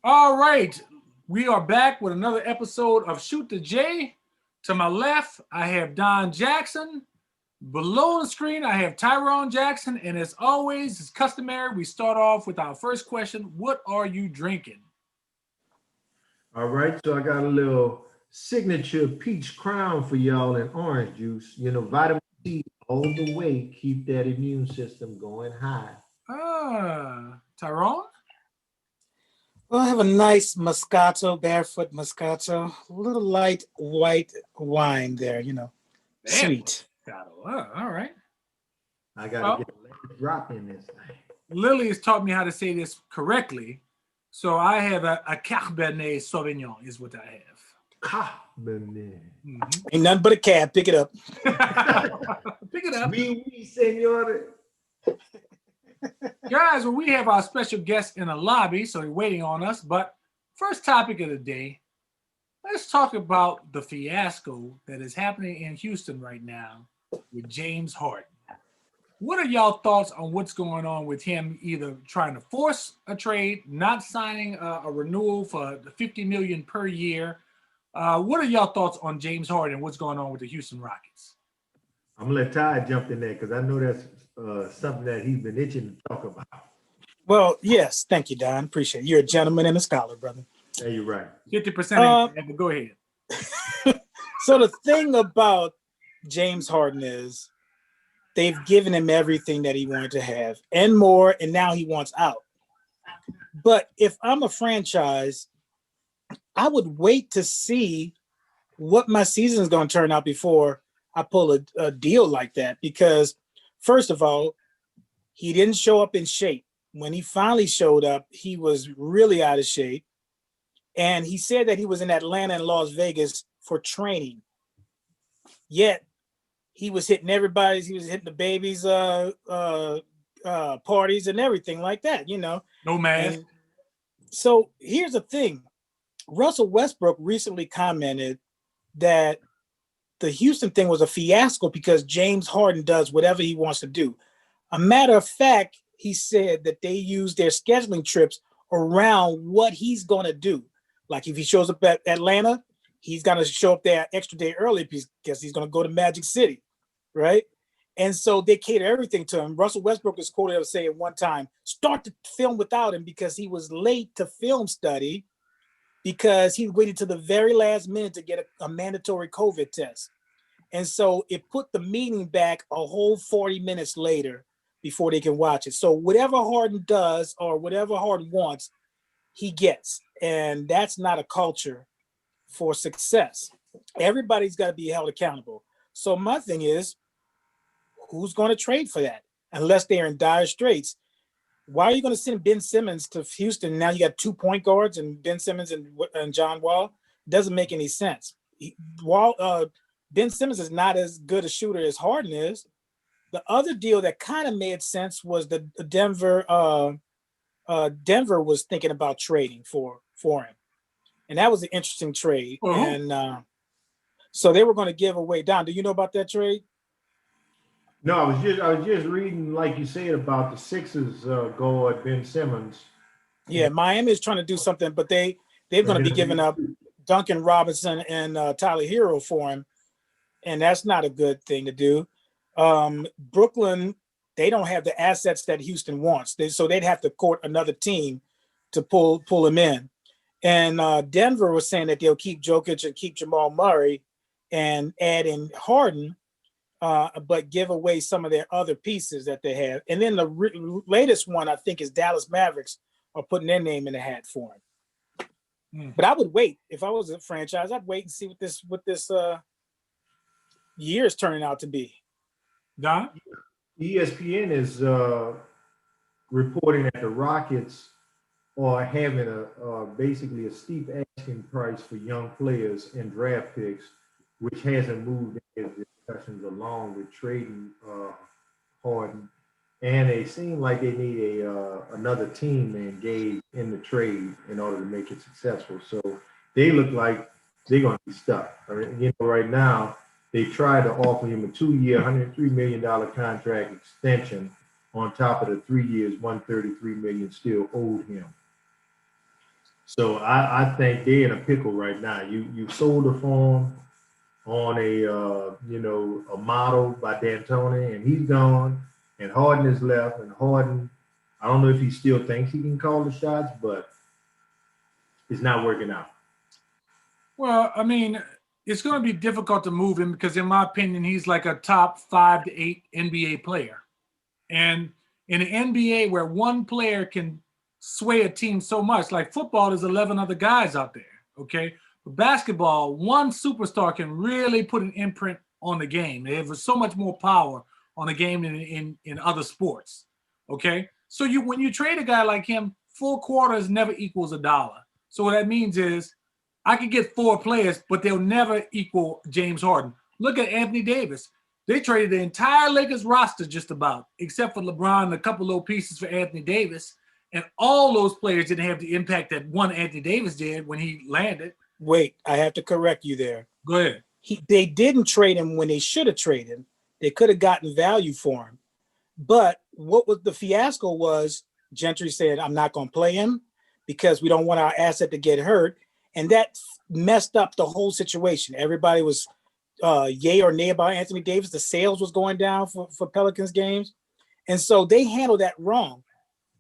All right, we are back with another episode of Shoot the J. To my left, I have Don Jackson. Below the screen, I have Tyrone Jackson. And as always, it's customary, we start off with our first question. What are you drinking? All right, so I got a little signature peach crown for y'all and orange juice. You know, vitamin C all the way, keep that immune system going high. Tyrone? Well, I have a nice Moscato, barefoot Moscato, a little light white wine there, sweet. All right. I got to get a drop in this thing. Lily has taught me how to say this correctly. So I have a Cabernet Sauvignon is what I have. Cabernet. Mm-hmm. Ain't nothing but a cab. Pick it up. Pick it up. Oui, senor. Guys, well, we have our special guest in the lobby, so he's waiting on us. But first topic of the day, let's talk about the fiasco that is happening in Houston right now with James Harden. What are y'all thoughts on what's going on with him either trying to force a trade, not signing a renewal for the $50 million per year? What are y'all thoughts on James Harden and what's going on with the Houston Rockets? I'm going to let Ty jump in there because I know that's something that he's been itching to talk about. Well, yes. Thank you, Don. Appreciate it. You're a gentleman and a scholar, brother. Yeah, you're right. 50% but go ahead. So the thing about James Harden is they've given him everything that he wanted to have and more, and now he wants out. But if I'm a franchise, I would wait to see what my season is going to turn out before I pull a deal like that. Because first of all, he didn't show up in shape. When he finally showed up, he was really out of shape. And he said that he was in Atlanta and Las Vegas for training. Yet he was hitting everybody's, he was hitting the babies' parties and everything like that, No mask. And so here's the thing. Russell Westbrook recently commented that the Houston thing was a fiasco because James Harden does whatever he wants to do. A matter of fact, he said that they use their scheduling trips around what he's going to do. Like if he shows up at Atlanta, he's going to show up there an extra day early because he's going to go to Magic City, right? And so they cater everything to him. Russell Westbrook is quoted as saying one time, start the film without him because he was late to film study because he waited to the very last minute to get a mandatory COVID test. And so it put the meeting back a whole 40 minutes later before they can watch it. So whatever Harden does or whatever Harden wants, he gets. And that's not a culture for success. Everybody's got to be held accountable. So my thing is, who's going to trade for that? Unless they're in dire straits. Why are you going to send Ben Simmons to Houston? Now you got 2 point guards and Ben Simmons and John Wall. It doesn't make any sense. Ben Simmons is not as good a shooter as Harden is. The other deal that kind of made sense was the Denver was thinking about trading for him. And that was an interesting trade. Uh-huh. And so they were going to give away. Don, do you know about that trade? No, I was just reading, like you said, about the Sixers guard Ben Simmons. Yeah, Miami is trying to do something, but they're going to be giving up Duncan Robinson and Tyler Hero for him, and that's not a good thing to do. Brooklyn, they don't have the assets that Houston wants, so they'd have to court another team to pull him in. And Denver was saying that they'll keep Jokic and keep Jamal Murray and add in Harden. But give away some of their other pieces that they have. And then the latest one, I think, is Dallas Mavericks are putting their name in the hat for him. But I would wait. If I was a franchise, I'd wait and see what this year is turning out to be. Don? ESPN is reporting that the Rockets are having basically a steep asking price for young players and draft picks, which hasn't moved in discussions along with trading Harden, and they seem like they need another team to engage in the trade in order to make it successful. So they look like they're going to be stuck. I mean, right now they tried to offer him a 2-year, $103 million contract extension on top of the 3 years, 133 million still owed him. So I think they're in a pickle right now. You sold the farm on a a model by D'Antoni, and he's gone, and Harden is left, and Harden, I don't know if he still thinks he can call the shots, but it's not working out. Well, I mean, it's going to be difficult to move him because, in my opinion, he's like a top 5 to 8 NBA player. And in the NBA, where one player can sway a team so much, like football, there's 11 other guys out there, okay? But basketball, one superstar can really put an imprint on the game. They have so much more power on the game than in other sports, okay? So when you trade a guy like him, 4 quarters never equals $1. So what that means is I could get 4 players, but they'll never equal James Harden. Look at Anthony Davis. They traded the entire Lakers roster just about, except for LeBron and a couple little pieces for Anthony Davis. And all those players didn't have the impact that one Anthony Davis did when he landed. Wait, I have to correct you there. Go ahead. They didn't trade him when they should have traded him. They could have gotten value for him. But what was the fiasco was Gentry said, I'm not going to play him because we don't want our asset to get hurt. And that messed up the whole situation. Everybody was yay or nay about Anthony Davis. The sales was going down for Pelicans games. And so they handled that wrong.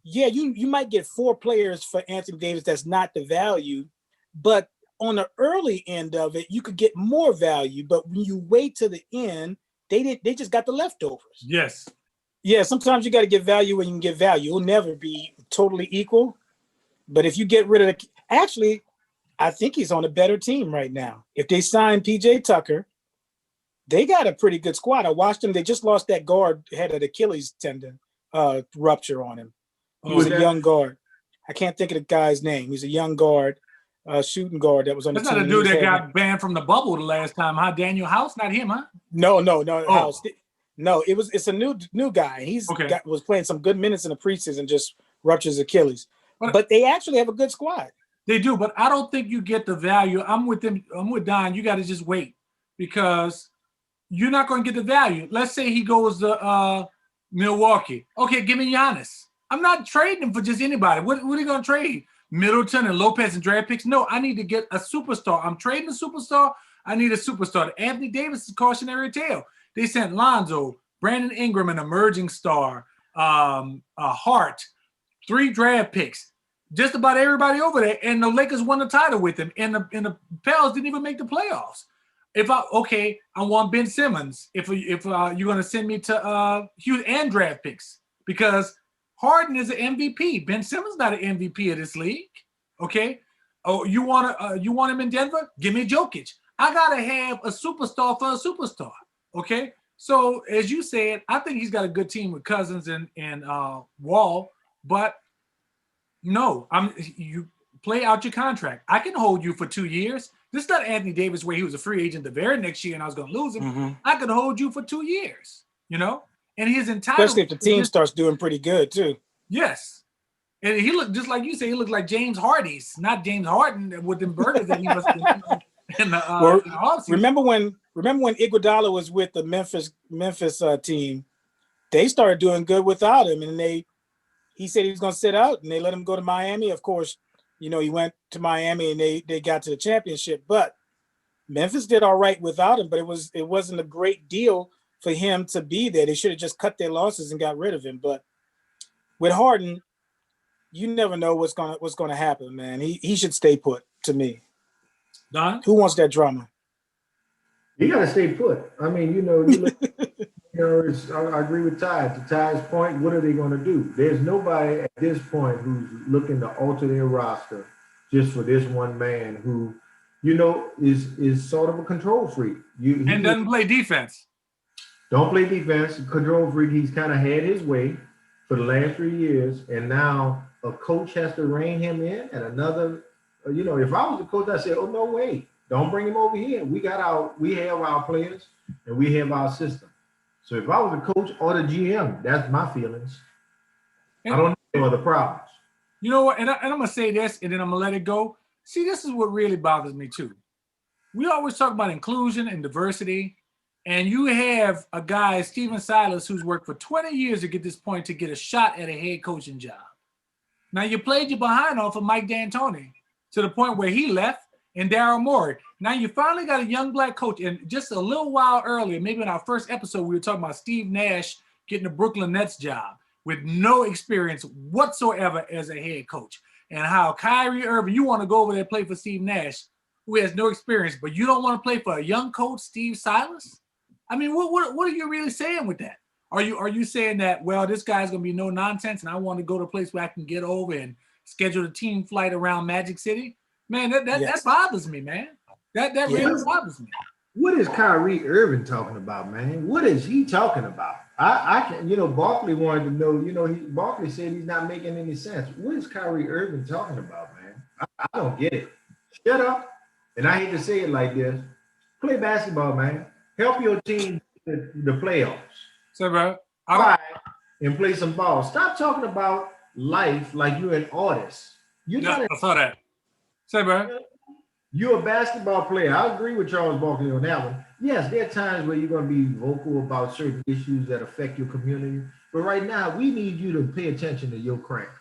Yeah, you might get 4 players for Anthony Davis. That's not the value. But on the early end of it, you could get more value. But when you wait to the end, they just got the leftovers. Yes. Yeah, sometimes you got to get value when you can get value. It'll never be totally equal. But if you get rid of actually, I think he's on a better team right now. If they sign PJ Tucker, they got a pretty good squad. I watched them. They just lost that guard, had an Achilles tendon rupture on him. He was a young guard. I can't think of the guy's name. He's a young guard, shooting guard that was on the team. That's not the dude that got banned from the bubble the last time, huh? Daniel House? Not him, huh? No, House. No, it's a new guy. He's okay. Was playing some good minutes in the preseason, just ruptured his Achilles. But they actually have a good squad. They do, but I don't think you get the value. I'm with them. I'm with Don. You got to just wait because you're not going to get the value. Let's say he goes to Milwaukee. Okay, give me Giannis. I'm not trading him for just anybody. What are you going to trade? Middleton and Lopez and draft picks? No, I need to get a superstar. I'm trading a superstar. I need a superstar. Anthony Davis is cautionary tale. They sent Lonzo, Brandon Ingram, an emerging star, Hart, 3 draft picks. Just about everybody over there, and the Lakers won the title with him, and the Pels didn't even make the playoffs. I want Ben Simmons. If you're going to send me to Hughes and draft picks because Harden is an MVP. Ben Simmons not an MVP of this league. Okay. Oh, you want him in Denver? Give me Jokic. I gotta have a superstar for a superstar. Okay. So as you said, I think he's got a good team with Cousins and Wall, but. No, you play out your contract. I can hold you for 2 years. This is not Anthony Davis where he was a free agent the very next year and I was going to lose him. Mm-hmm. I could hold you for 2 years, and his entire. Especially if the team starts doing pretty good too. Yes. And he looked just like you say, he looked like James Harden, not James Harden with them burgers that he was in the offseason. Remember when Iguodala was with the Memphis team, they started doing good without him and he said he was going to sit out, and they let him go to Miami. Of course, he went to Miami, and they got to the championship. But Memphis did all right without him, but it wasn't a great deal for him to be there. They should have just cut their losses and got rid of him. But with Harden, you never know what's gonna happen, man. He should stay put. To me, Don, who wants that drama? You got to stay put. I mean, you look. I agree with Ty. To Ty's point, what are they going to do? There's nobody at this point who's looking to alter their roster just for this one man who, is sort of a control freak. And doesn't play defense. Don't play defense. Control freak. He's kind of had his way for the last 3 years, and now a coach has to rein him in. And another, if I was a coach, I'd say, "Oh no, wait, don't bring him over here. We have our players, and we have our system." So if I was a coach or the GM, that's my feelings. I don't know the problems. You know what? And I'm going to say this, and then I'm going to let it go. See, this is what really bothers me, too. We always talk about inclusion and diversity. and you have a guy, Steven Silas, who's worked for 20 years to get this point to get a shot at a head coaching job. Now you played your behind off of Mike D'Antoni to the point where he left and Daryl Morey. Now you finally got a young black coach. And just a little while earlier, maybe in our first episode, we were talking about Steve Nash getting the Brooklyn Nets job with no experience whatsoever as a head coach. And how Kyrie Irving, you want to go over there and play for Steve Nash, who has no experience, but you don't want to play for a young coach, Steve Silas? I mean, what are you really saying with that? Are you saying that, well, this guy's going to be no nonsense and I want to go to a place where I can get over and schedule a team flight around Magic City? Man, that bothers me, man. That really bothers me. What is Kyrie Irving talking about, man? What is he talking about? I can, Barkley wanted to know, Barkley said he's not making any sense. What is Kyrie Irving talking about, man? I don't get it. Shut up. And I hate to say it like this. Play basketball, man. Help your team to the playoffs. So, bro, and play some ball. Stop talking about life like you're an artist. I saw that. Say, bro. You're a basketball player. I agree with Charles Barkley on that one. Yes, there are times where you're going to be vocal about certain issues that affect your community. But right now, we need you to pay attention to your craft.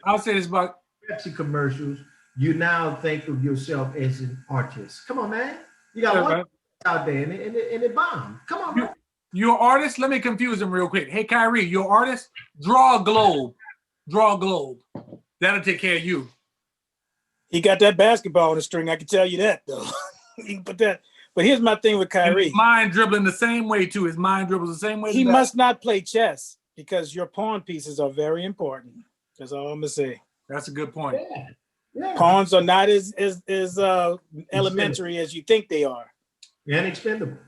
I'll say this about Pepsi commercials. You now think of yourself as an artist. Come on, man. You got one out there and it bombed. Come on, man. You're an artist? Let me confuse them real quick. Hey, Kyrie, you're an artist? Draw a globe. That'll take care of you. He got that basketball on the string. I can tell you that, though. He can put that. But here's my thing with Kyrie. His mind dribbling the same way, too. His mind dribbles the same way. He must not play chess because your pawn pieces are very important. That's all I'm going to say. That's a good point. Yeah. Pawns are not as elementary as you think they are. And expendable.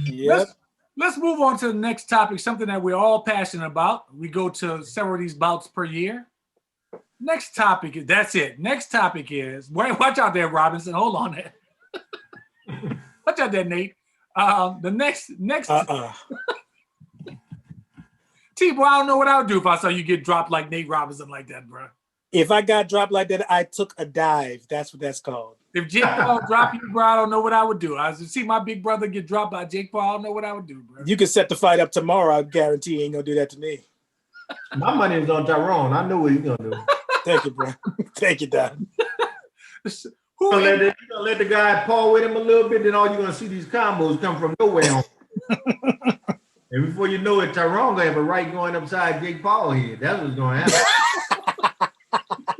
Yep. Let's move on to the next topic, something that we're all passionate about. We go to several of these bouts per year. Next topic is, that's it. Next topic is, watch out there, Robinson. Hold on there. Watch out there, Nate. The next T-Boy, I don't know what I would do if I saw you get dropped like Nate Robinson like that, bro. If I got dropped like that, I took a dive. That's what that's called. If Jake Paul dropped you, bro, I don't know what I would do. I see my big brother get dropped by Jake Paul. I don't know what I would do, bro. You can set the fight up tomorrow. I guarantee you ain't gonna do that to me. My money is on Tyrone. I know what he's gonna do. Thank you, bro. Thank you, Don. You're gonna let the guy paw with him a little bit, then all you're gonna see these combos come from nowhere. And before you know it, Tyrone gonna have a right going upside Jake Paul here. That's what's gonna happen.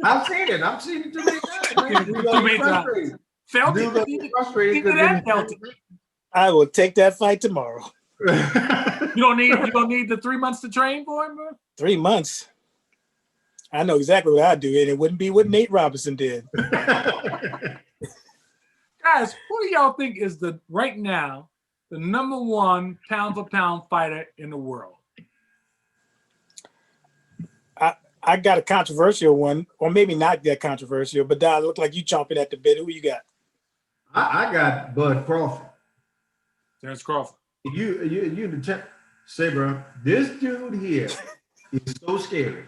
I've seen it too many times. Felt it. I will take that fight tomorrow. You don't need the 3 months to train for him, bro? 3 months. I know exactly what I do, and it wouldn't be what Nate Robinson did. Guys, who do y'all think is right now the number one pound for pound fighter in the world? I got a controversial one, or maybe not that controversial, but Don, look like you chomping at the bit. Who you got? I got Bud Crawford. Terrence Crawford. You say, bro, this dude here is so scary.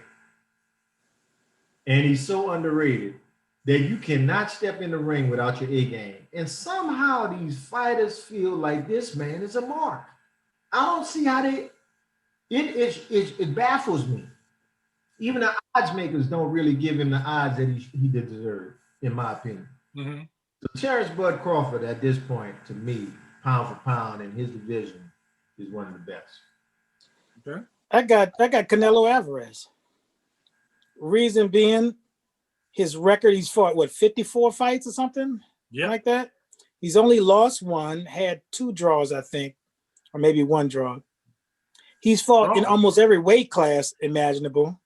And he's so underrated that you cannot step in the ring without your A game. And somehow these fighters feel like this man is a mark. I don't see how it baffles me. Even the odds makers don't really give him the odds that he did deserve, in my opinion. Mm-hmm. So Terrence Bud Crawford at this point, to me, pound for pound in his division, is one of the best. Okay. I got Canelo Alvarez. Reason being, his record, he's fought, 54 fights or something? Yeah. Like that? He's only lost one, had 2 draws, I think, or maybe 1 draw. He's fought in almost every weight class imaginable.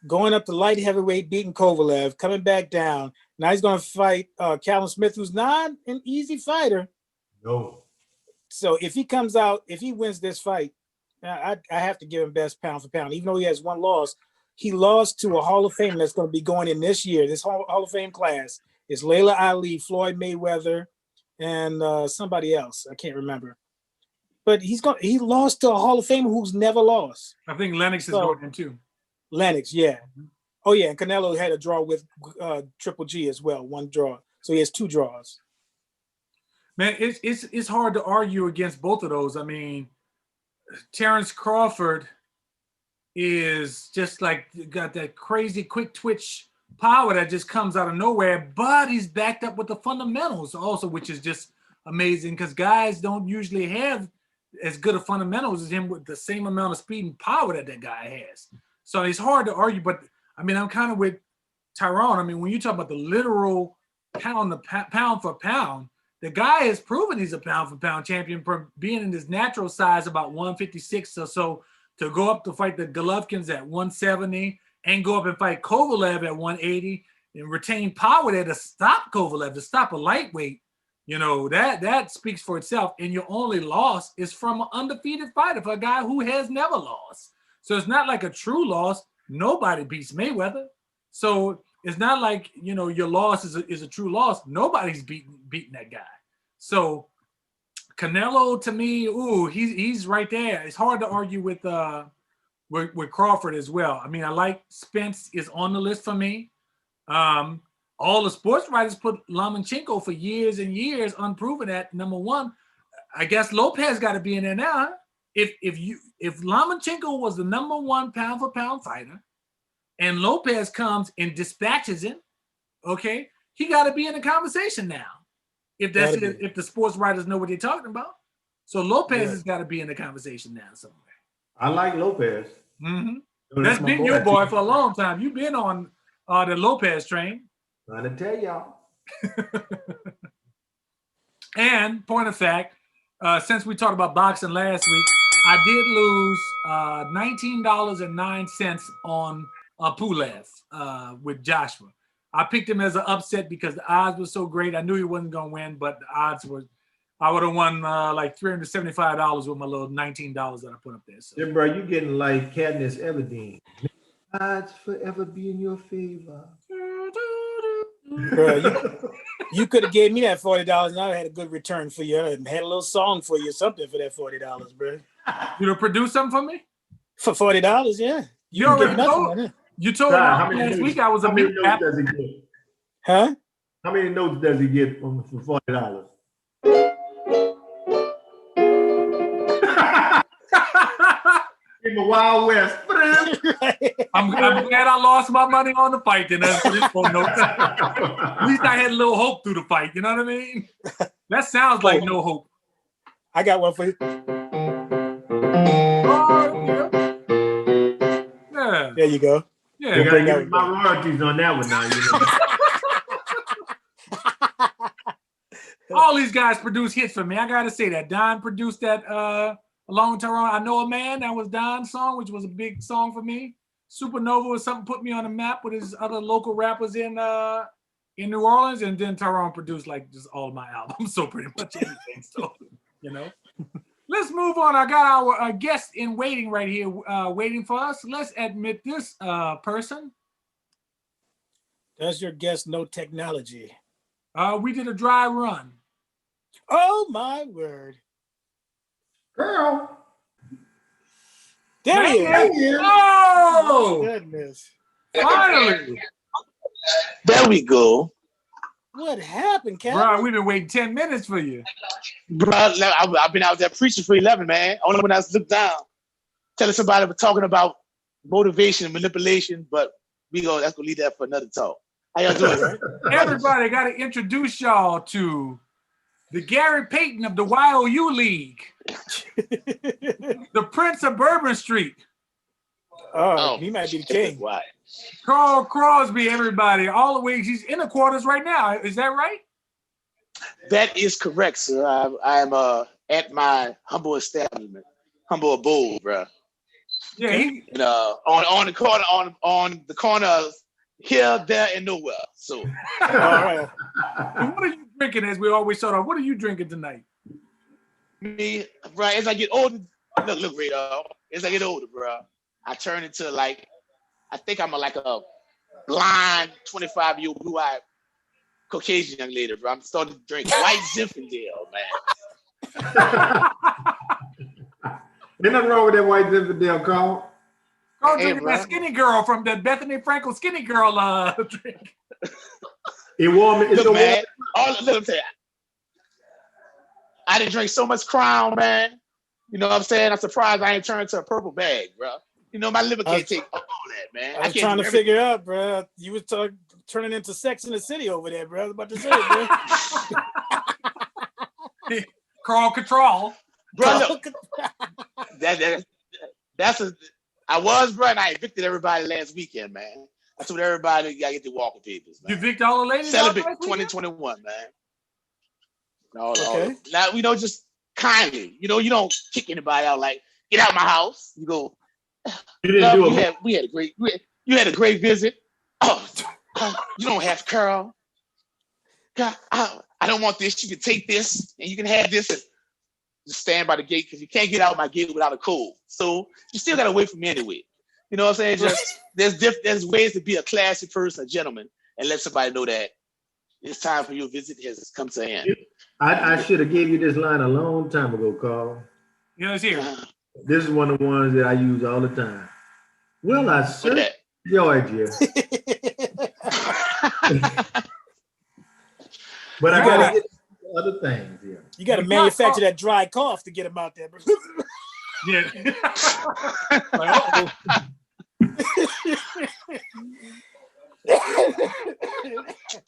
Going up to light heavyweight, beating Kovalev, coming back down. Now he's going to fight Callum Smith, who's not an easy fighter. No. So if he comes out, if he wins this fight, I have to give him best pound for pound. Even though he has 1 loss, he lost to a Hall of Fame that's going to be going in this year. This Hall of Fame class is Layla Ali, Floyd Mayweather, and somebody else. I can't remember. But he lost to a Hall of Famer who's never lost. I think Lennox is going in too. Lennox, yeah. Oh, yeah, and Canelo had a draw with Triple G as well, 1 draw. So he has 2 draws. Man, it's hard to argue against both of those. I mean, Terrence Crawford is just like got that crazy quick twitch power that just comes out of nowhere, but he's backed up with the fundamentals also, which is just amazing because guys don't usually have as good of fundamentals as him with the same amount of speed and power that that guy has. So it's hard to argue, but I mean, I'm kind of with Tyrone. I mean, when you talk about the literal pound for pound, the guy has proven he's a pound for pound champion from being in his natural size about 156 or so to go up to fight the Golovkins at 170 and go up and fight Kovalev at 180 and retain power there to stop Kovalev, to stop a lightweight. You know, that speaks for itself. And your only loss is from an undefeated fighter, for a guy who has never lost. So it's not like a true loss. Nobody beats Mayweather. So it's not like, you know, your loss is a true loss. Nobody's beating that guy. So Canelo, to me, he's right there. It's hard to argue with Crawford as well. I mean, I like Spence is on the list for me. All the sports writers put Lomachenko for years and years, unproven at number one. I guess Lopez got to be in there now. Huh? If Lomachenko was the number one pound for pound fighter, and Lopez comes and dispatches him, okay, he got to be in the conversation now. If the sports writers know what they're talking about, so Lopez has got to be in the conversation now somewhere. I like Lopez. Mm-hmm. That's been your boy for a long time. You've been on the Lopez train. Trying to tell y'all. And point of fact, since we talked about boxing last week, I did lose $19.09 on Pulev with Joshua. I picked him as an upset because the odds were so great. I knew he wasn't going to win, but the odds were, I would have won like $375 with my little $19 that I put up there. So. Yeah, bro, you getting like Katniss Everdeen. Odds forever be in your favor. Bro, you could have gave me that $40 and I had a good return for you and had a little song for you, something for that $40, bro. You know, produce something for me? For $40, yeah. You already know. You told me last week I was a big notes does he get? Huh? How many notes does he get for $40? In the Wild West. I'm glad I lost my money on the fight then. That's for no time. At least I had a little hope through the fight. You know what I mean? That sounds like no hope. I got one for you. Yeah. There you go. Yeah. You gotta give my royalties on that one now. You know? All these guys produce hits for me. I gotta say that. Don produced that along with Tyrone. I Know a Man. That was Don's song, which was a big song for me. Supernova was something put me on the map with his other local rappers in New Orleans, and then Tyrone produced like just all of my albums, so pretty much everything. So you know. Let's move on. I got our guest in waiting right here, waiting for us. Let's admit this person. Does your guest know technology? We did a dry run. Oh my word. Girl. There he is. Oh, Goodness. finally. There we go. What happened, Kevin? Bro, we've been waiting 10 minutes for you. Bro, I've been out there preaching for 11, man. Only when I looked down, telling somebody we're talking about motivation and manipulation, but that's gonna leave that for another talk. How y'all doing, right? Everybody got to introduce y'all to the Gary Payton of the YOU League, the Prince of Bourbon Street. Oh, he might be the king. Why? Carl Crosby, everybody, all the way. He's in the quarters right now. Is that right? That is correct, sir. I am at my humble establishment, humble abode, bro. Yeah, And, on the corner of here, there, and nowhere. So, All right. And what are you drinking? As we always start off, what are you drinking tonight? me, right? As I get older, look, Radar. As I get older, bro, I turn into I think I'm like a blind 25-year-old blue-eyed Caucasian young lady, bro. I'm starting to drink white Zinfandel, man. There's nothing wrong with that white Zinfandel, Carl. Carl drinking that skinny girl from the Bethany Frankel skinny girl drink. It warm. It's Look, a man. warm. Let me tell you. I didn't drink so much Crown, man. You know what I'm saying? I'm surprised I ain't turned to a purple bag, bro. You know, my liver can't take all that, man. I was can't trying do to everything. figure out, bro. You was turning into Sex in the City over there, bro. I was about to say it, bro. Carl Control. Bro, look, that's a. I was, bro, and I evicted everybody last weekend, man. I told everybody you gotta get the walking papers, man. You evict all the ladies out Celebrate last weekend? 2021, man. Okay. Now, just kindly. You don't kick anybody out like, get out my house. You go, You didn't do it. you had a great visit. Oh, you don't have Carl. God, I don't want this. You can take this and you can have this and just stand by the gate because you can't get out my gate without a code. So you still gotta wait for me anyway. You know what I'm saying? Just there's ways to be a classy person, a gentleman, and let somebody know that it's time for your visit has come to an end. I should have gave you this line a long time ago, Carl. You know, it's here. This is one of the ones that I use all the time. Well, I searched Georgia, but I gotta get other things here. You got to manufacture that dry cough to get him out there, bro. Yeah.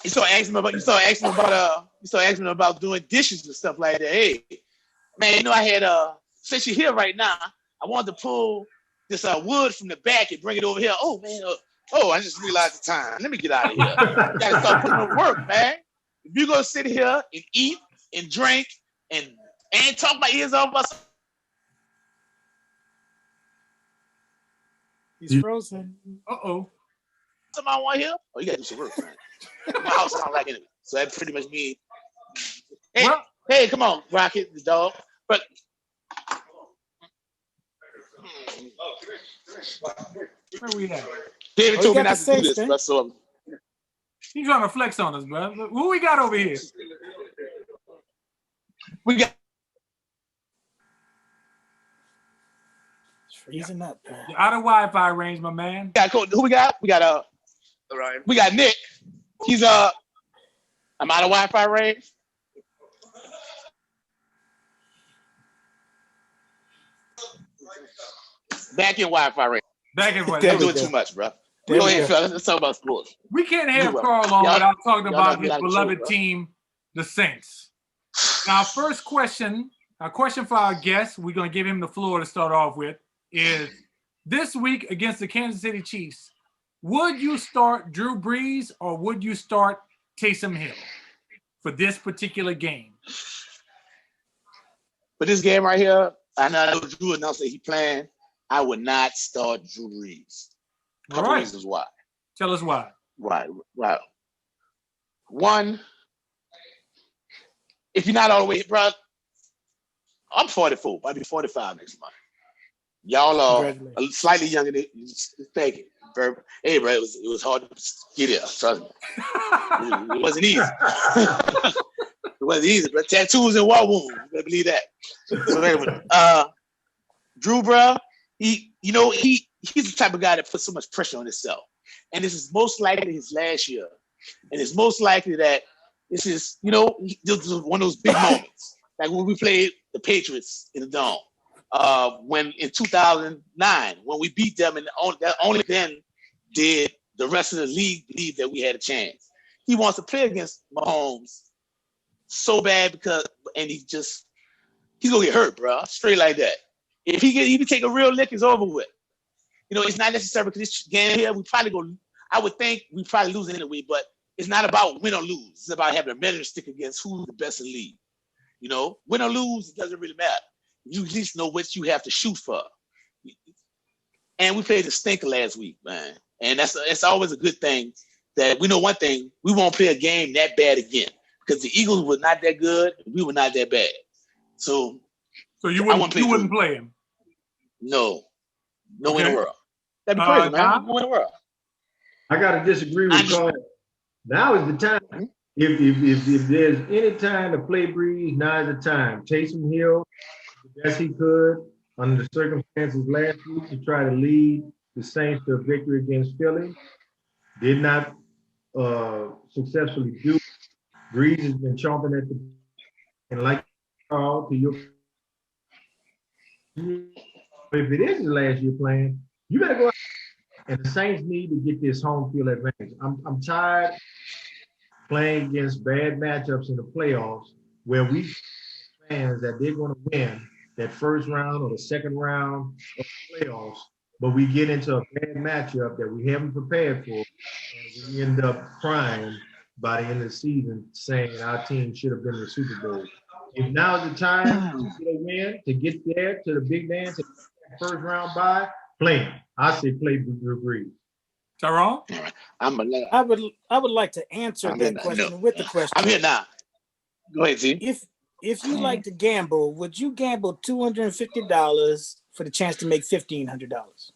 You start asking me about doing dishes and stuff like that. Hey, man, I had since you're here right now, I wanted to pull this wood from the back and bring it over here. Oh man, I just realized the time. Let me get out of here. You gotta start putting in work, man. If you gonna sit here and eat and drink and talk my ears off us. He's frozen. Uh-oh. Somebody want here? Oh, you gotta do some work, man. My house sound like it. So that pretty much means, hey, come on, Rocket, the dog. But Where we at? David told me not to do this, bro. So He's trying to flex on us, bro. Who we got over here? we got freezing up, man. You're out of Wi-Fi range, my man. who we got? We got we got Nick. He's I'm out of Wi-Fi range. Back in Wi-Fi range. Back and forth. Don't do it too much, bro. Go ahead, fellas. Let's talk about sports. We can't have Carl on without talking about his beloved bro. team, the Saints. Now, first question, our question for our guest, we're going to give him the floor to start off with, is this week against the Kansas City Chiefs, would you start Drew Brees or would you start Taysom Hill for this particular game? For this game right here, I know Drew announced that he planned. I would not start Drew Brees. All right. Reasons why. Tell us why. Right. One, if you're not all the way, bro, I'm 44. I'll be 45 next month. Y'all are slightly younger than you. Thank you. Hey, bro, it was hard to get here. Trust me. It wasn't easy. It wasn't easy, but tattoos and war wounds. You better believe that. So, Drew, bro, he's the type of guy that puts so much pressure on himself. And this is most likely his last year. And it's most likely that this is, this is one of those big moments. Like when we played the Patriots in the Dome. When in 2009, when we beat them, and only then did the rest of the league believe that we had a chance. He wants to play against Mahomes so bad he's gonna get hurt, bro. Straight like that. If he take a real lick, it's over with. It's not necessary because this game here, I would think we probably lose it anyway, but it's not about win or lose. It's about having a measuring stick against who's the best in the league. Win or lose, it doesn't really matter. You at least know what you have to shoot for. And we played the stinker last week, man. And that's always a good thing that we know one thing, we won't play a game that bad again because the Eagles were not that good. We were not that bad. So you wouldn't play him? No Okay. in the world. That'd be crazy, man. No in the world. I got to disagree with Carl. Now is the time. If there's any time to play Brees, now is the time. Taysom Hill, the best he could under the circumstances last week to try to lead the Saints to a victory against Philly. Did not successfully do. Brees has been chomping at the and like Carl, to your, if it is the last year playing, you better go out. And the Saints need to get this home field advantage. I'm tired playing against bad matchups in the playoffs where we fans that they're going to win that first round or the second round of the playoffs, but we get into a bad matchup that we haven't prepared for, and we end up crying by the end of the season saying our team should have been in the Super Bowl. If now's the time to get a win, to get there to the big man, to get that first round bye, play him. I say play Drew Brees. Tyrone? I would like to answer that question with the question. I'm here now. Go ahead, Z. If you like to gamble, would you gamble $250 for the chance to make $1,500?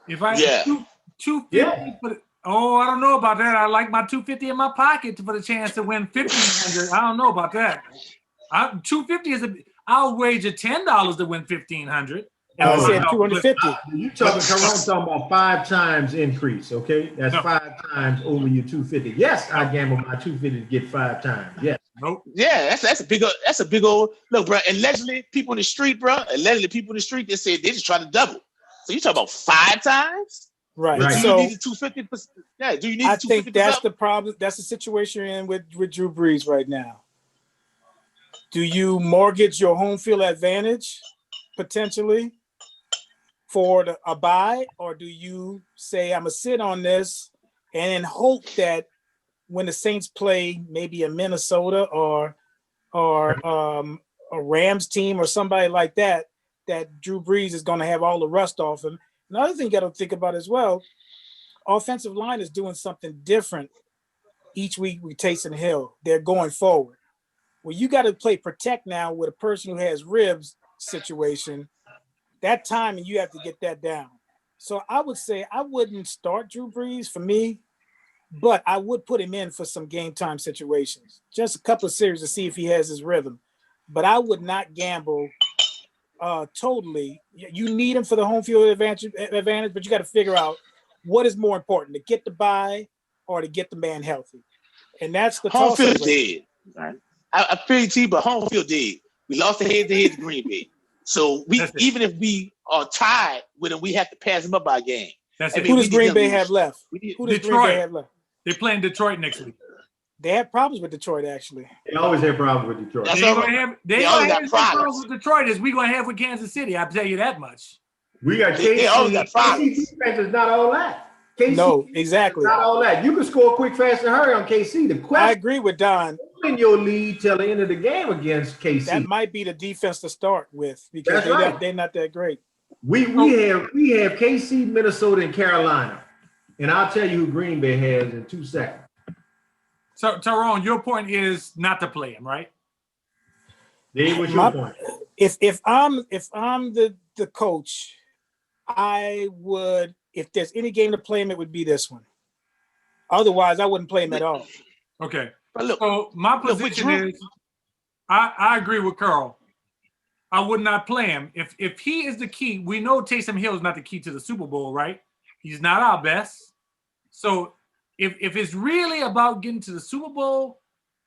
If I Yeah. $250, Yeah. I don't know about that. I like my $250 in my pocket for the chance to win $1,500. I don't know about that. $250 is I'll wager $10 to win $1,500. I said $250. You talking about 5 times increase, okay? That's 5 times over your $250. Yes, I gamble my $250 to get 5 times. Yes. Nope. Yeah, that's a big old look, bro. Allegedly, people in the street, they said they just trying to double. So you talking about 5 times? Right. Right. Do So you need the 250%? Yeah, do you need I the 250%? think that's the problem. That's the situation you're in with Drew Brees right now. Do you mortgage your home field advantage potentially for a bye, or do you say I'm gonna sit on this and then hope that when the Saints play maybe a Minnesota or a Rams team or somebody like that, that Drew Brees is going to have all the rust off him? Another thing you got to think about as well, offensive line is doing something different each week with Taysom Hill. They're going forward. Well, you got to play protect now with a person who has ribs situation. That time, and you have to get that down. So I would say I wouldn't start Drew Brees for me, but I would put him in for some game time situations. Just a couple of series to see if he has his rhythm. But I would not gamble totally. You need him for the home field advantage, but you got to figure out what is more important, to get the bye or to get the man healthy. And that's the home field toss-up. dead. Right? I feel you, T, but home field dead. We lost the head-to-head to Green Bay. So even if we are tied with him, we have to pass him up by a game. Who does Green Bay have left? Who does Green Bay have left? They're playing Detroit next week. They had problems with Detroit, actually. They always have problems with Detroit. They always have problems with Detroit as we're going to have with Kansas City. I'll tell you that much. We got KC. They always got problems. KC defense is not all that. KC no, exactly. Not all that. You can score quick, fast, and hurry on KC. The question, I agree with Don. In your lead till the end of the game against KC. That might be the defense to start with because they're not that great. We have KC, Minnesota, and Carolina. And I'll tell you who Green Bay has in 2 seconds. So, Tyrone, your point is not to play him, right? Dave, what's your point? If I'm the coach, I would, if there's any game to play him, it would be this one. Otherwise, I wouldn't play him at all. Okay. So my position is, I agree with Carl. I would not play him. If he is the key, we know Taysom Hill is not the key to the Super Bowl, right? He's not our best. So if it's really about getting to the Super Bowl,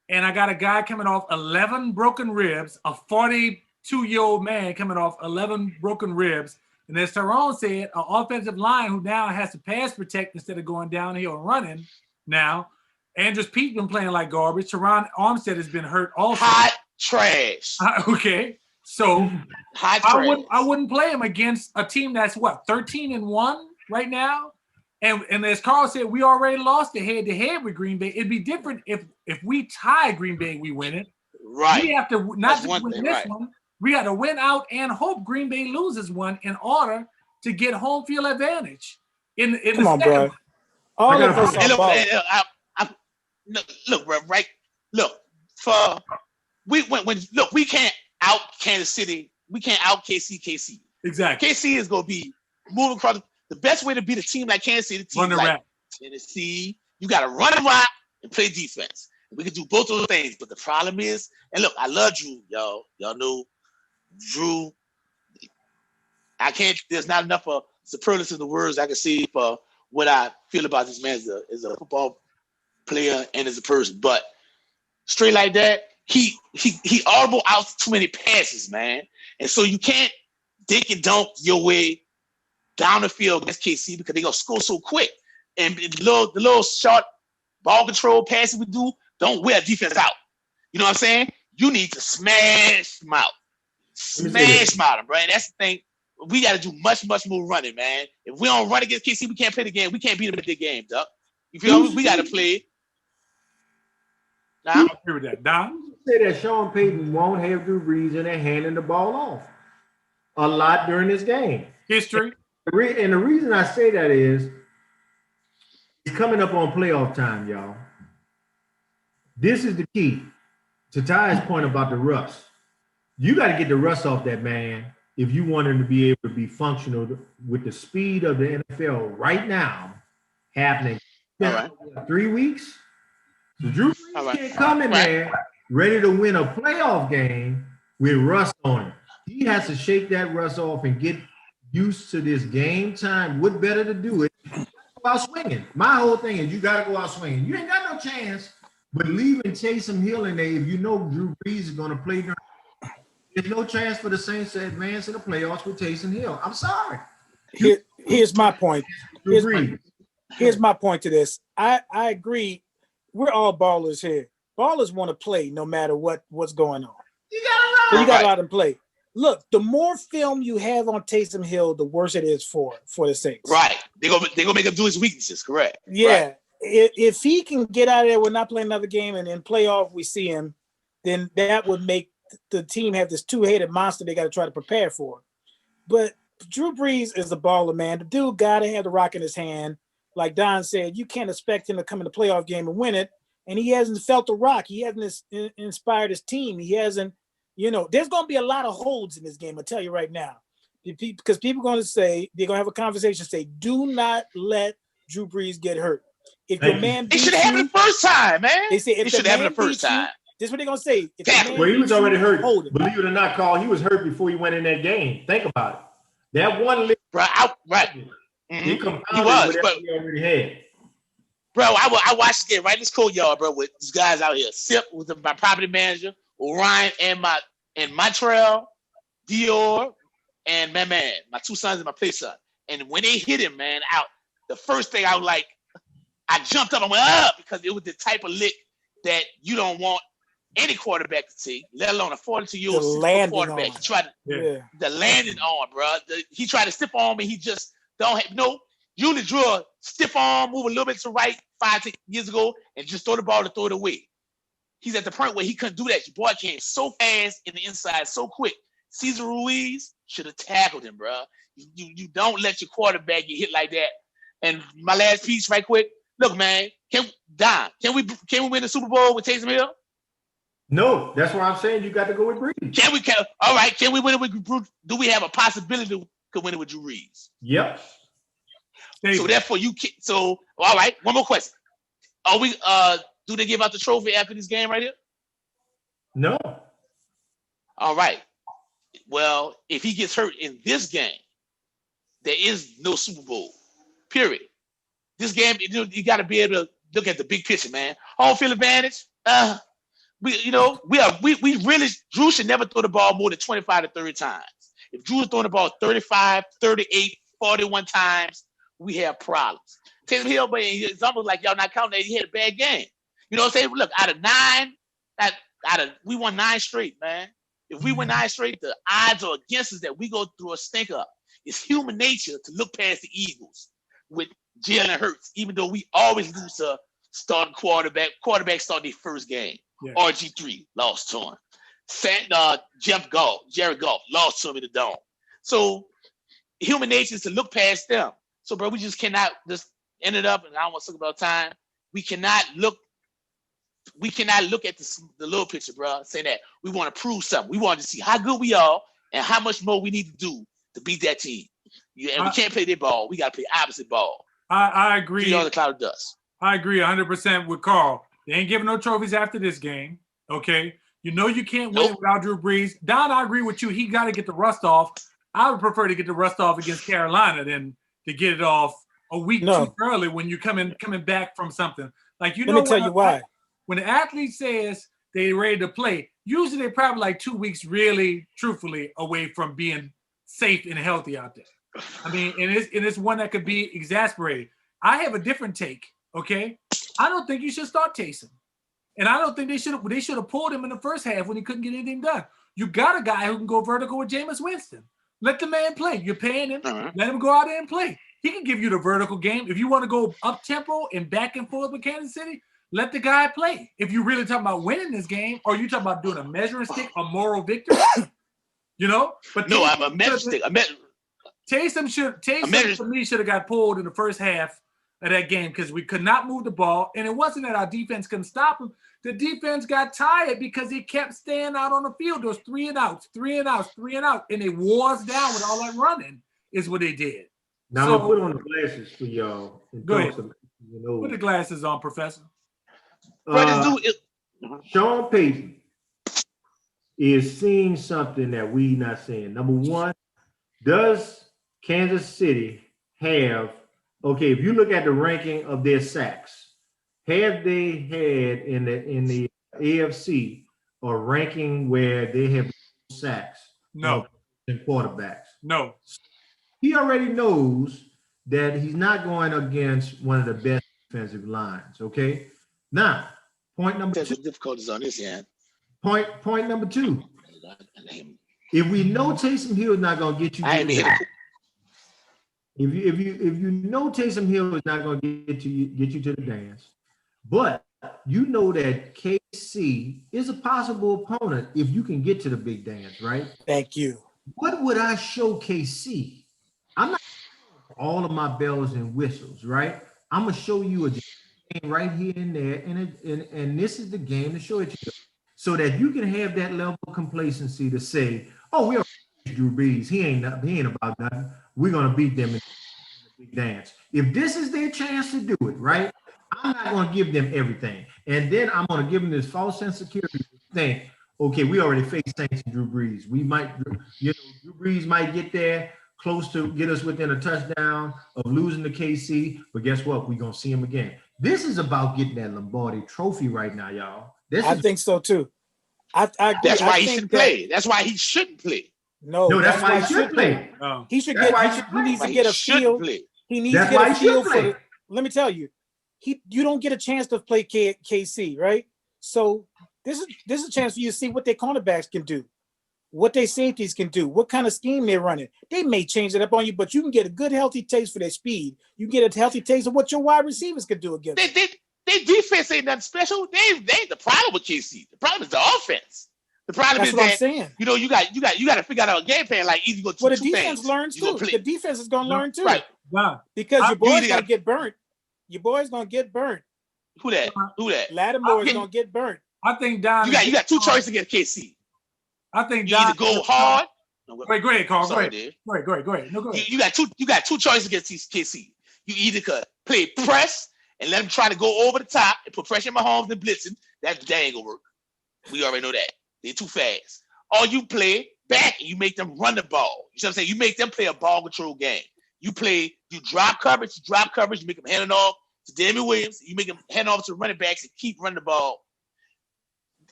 and I got a guy coming off 11 broken ribs, a 42-year-old man coming off 11 broken ribs, and as Tyrone said, an offensive line who now has to pass protect instead of going downhill and running now. Andrews Pete been playing like garbage. Teron Armstead has been hurt also. Hot trash. Okay. So hot trash. I wouldn't play him against a team that's 13-1 right now. And as Carl said, we already lost the head-to-head with Green Bay. It'd be different if we tie Green Bay, we win it. Right. We have to not just win this one. We got to win out and hope Green Bay loses one in order to get home field advantage. Come on, bro. All of us look, bro. Right. Look, we can't out Kansas City. We can't out KC. Exactly. KC is gonna be moving across. The best way to beat a team like Kansas City, team like Tennessee, you got to run and rock and play defense. We can do both of those things, but the problem is, and look, I love Drew, y'all. Y'all know Drew. There's not enough of superlatives in the words I can say for what I feel about this man as a football player and as a person. But straight like that, he audible out too many passes, man. And so you can't dink and dunk your way down the field against KC because they're gonna score so quick. And the little short ball control passes we do don't wear defense out. You know what I'm saying? You need to smash them out. Smash them out, bro. And that's the thing. We got to do much more running, man. If we don't run against KC, we can't play the game. We can't beat them at the game, Duck. You feel me? We got to play. I agree with that. Don? Say that Sean Payton won't have Drew Brees and they're handing the ball off a lot during this game. History. And the reason I say that is it's coming up on playoff time, y'all. This is the key to Ty's point about the rust. You got to get the rust off that man if you want him to be able to be functional with the speed of the NFL right now happening. Right. 3 weeks. So Drew Brees can't come in there ready to win a playoff game with rust on him. He has to shake that rust off and get used to this game time. What better to do it? Go out swinging. My whole thing is you got to go out swinging. You ain't got no chance but leaving Taysom Hill in there if you know Drew Brees is going to play during. There's no chance for the Saints to advance in the playoffs with Taysom Hill. I'm sorry. Here's my point. Here's my point to this. I agree. We're all ballers here. Ballers want to play no matter what's going on. You got to So you got to let them play. Look, the more film you have on Taysom Hill, the worse it is for the Saints. Right. They're gonna make him do his weaknesses, correct. Yeah. Right. If he can get out of there, we're not playing another game, and in playoff we see him, then that would make the team have this two-headed monster they got to try to prepare for. But Drew Brees is a baller, man. The dude got to have the rock in his hand. Like Don said, you can't expect him to come in the playoff game and win it, and he hasn't felt the rock. He hasn't inspired his team. He hasn't, there's going to be a lot of holds in this game, I'll tell you right now. Because people are going to say, they're going to have a conversation, say, do not let Drew Brees get hurt. If your man They should have happened the first time, man. They say it should have happened the first time. This is what they're going to say. Well, he was already hurt. Believe it or not, Carl, he was hurt before he went in that game. Think about it. That one lick. Right. He He was, but he already had. Bro, I watched the game right in this courtyard, bro, with these guys out here. Sip with my property manager, Orion, and Montreal, Dior, and my man, my two sons and my play son. And when they hit him, man, out, the first thing I jumped up and went up because it was the type of lick that you don't want any quarterback to take, let alone a 42-year-old quarterback. He tried to, the landing arm, bro. He tried to stiff arm, and he just don't have usually drew a stiff arm, move a little bit to the right 5-6 years ago, and just throw the ball to throw it away. He's at the point where he couldn't do that. Your boy came so fast in the inside, so quick. Cesar Ruiz should have tackled him, bro. You don't let your quarterback get hit like that. And my last piece, right quick. Look, man, can we win the Super Bowl with Taysom Hill? No, that's why I'm saying you got to go with Brees. All right, can we win it with Drew? Do we have a possibility to win it with Drew Brees? Yep. So therefore, all right. One more question: Are we? Do they give out the trophy after this game right here? No. All right. Well, if he gets hurt in this game, there is no Super Bowl. Period. This game, you got to be able to look at the big picture, man. Home field advantage. Drew should never throw the ball more than 25 to 30 times. If Drew is throwing the ball 35, 38, 41 times, we have problems. Taysom Hill, but it's almost like y'all not counting that he had a bad game. You know what I'm saying? Look, we won 9 straight, man. If we win 9 straight, the odds are against us that we go through a stink up. It's human nature to look past the Eagles with Jalen Hurts, even though we always lose a starting quarterback. Quarterbacks start their first game. Yeah. RG3 lost to him. Jared Goff lost to him in the dome. So human nature is to look past them. So, bro, we just cannot just end it up, and I don't want to talk about time. We cannot look at the little picture, bro, saying that we want to prove something. We want to see how good we are and how much more we need to do to beat that team. And we can't play their ball. We got to play opposite ball. I agree. On the cloud of dust. I agree 100% with Carl. They ain't giving no trophies after this game, okay? You can't win without Drew Brees. Don, I agree with you. He got to get the rust off. I would prefer to get the rust off against Carolina than to get it off a week too early when you're coming back from something. Like, Let me tell you why. When the athlete says they ready to play. Usually they're probably like 2 weeks, really, truthfully, away from being safe and healthy out there. I mean, and it's one that could be exasperating. I have a different take, okay? I don't think you should start Taysom. And I don't think they should have pulled him in the first half when he couldn't get anything done. You got a guy who can go vertical with Jameis Winston. Let the man play. You're paying him. Let him go out there and play. He can give you the vertical game. If you want to go up tempo and back and forth with Kansas City, let the guy play. If you really talking about winning this game, or you talking about doing a measuring stick, a moral victory, you know. But no, I'm a measuring stick. Taysom to me should have got pulled in the first half of that game because we could not move the ball, and it wasn't that our defense couldn't stop him. The defense got tired because he kept staying out on the field. Those 3 and outs, and they wore us down with all that running. Is what they did. Now I'm gonna put on the glasses for y'all. Go ahead. Put the glasses on, Professor. Sean Payton is seeing something that we not seeing. Number one, does Kansas City have, okay, if you look at the ranking of their sacks, have they had in the AFC a ranking where they have sacks? No. And quarterbacks? No. He already knows that he's not going against one of the best defensive lines, okay? Now, point number two. Difficulties on this end. Point number two. If we know Taysom Hill is not going to get you, if you know Taysom Hill is not going to get you to the dance, but you know that KC is a possible opponent if you can get to the big dance, right? Thank you. What would I show KC? I'm not all of my bells and whistles, right? I'm gonna show you a game right here and there, and this is the game to show it to you, so that you can have that level of complacency to say, "Oh, we are Drew Brees. He ain't about nothing. We're gonna beat them in the big dance." If this is their chance to do it, right? I'm not gonna give them everything, and then I'm gonna give them this false sense of security thing. Okay, we already faced Saints and Drew Brees. We might, Drew Brees might get there close to get us within a touchdown of losing to KC, but guess what? We're going to see him again. This is about getting that Lombardi trophy right now, y'all. I think so, too. That's why he shouldn't play. That's why he shouldn't play. No, that's why he should play. He should get. He needs to get a feel. He needs to get a feel for it. Let me tell you, you don't get a chance to play KC, right? So this is a chance for you to see what their cornerbacks can do, what their safeties can do, what kind of scheme they're running. They may change it up on you, but you can get a good, healthy taste for their speed. You get a healthy taste of what your wide receivers can do against. Their defense ain't nothing special. They ain't the problem with KC. The problem is the offense. The problem is that, saying. You got to figure out a game plan like easy go the defense learns too. The defense is going to learn too. Right. Because your boy's going to get burnt. Your boy's going to get burnt. Who that? Lattimore is going to get burnt. I think Don. You got two choices against KC. I think you either go hard. Wait, go ahead, Carl. Go ahead. No, go ahead. You got two choices against KC. You either could play press and let them try to go over the top and put pressure on Mahomes and blitzing. That ain't gonna work. We already know that. They're too fast. Or you play back and you make them run the ball. You know what I'm saying? You make them play a ball control game. You drop coverage, you make them hand it off to Damian Williams. You make them hand off to running backs and keep running the ball.